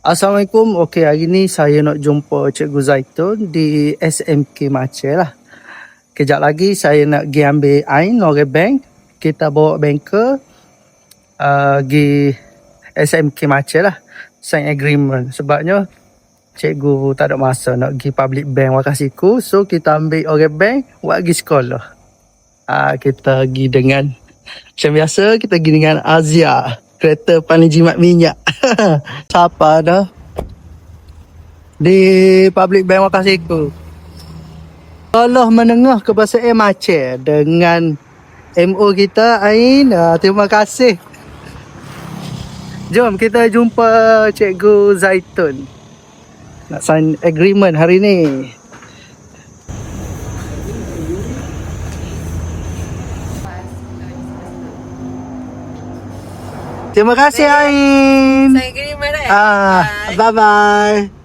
Assalamualaikum. Okey, hari ni saya nak jumpa Cikgu Zaitun di SMK Maceh lah. Kejap lagi saya nak pergi ambil Ain orang bank. Kita bawa banker pergi SMK Maceh lah. Sign agreement. Sebabnya cikgu tak ada masa nak pergi public bank Wakasiku. So kita ambil orang bank buat pergi sekolah. Kita pergi dengan, macam biasa kita pergi dengan Azia. Kereta paling jimat minyak. Siapa dah? Di public bank Wakasiku. Sekolah menengah kebangsaan Maceh dengan MO kita Ain. Terima kasih. Jom kita jumpa Cikgu Zaitun. Nak sign agreement hari ni. Terima kasih Ain. Sign agreement Bye bye.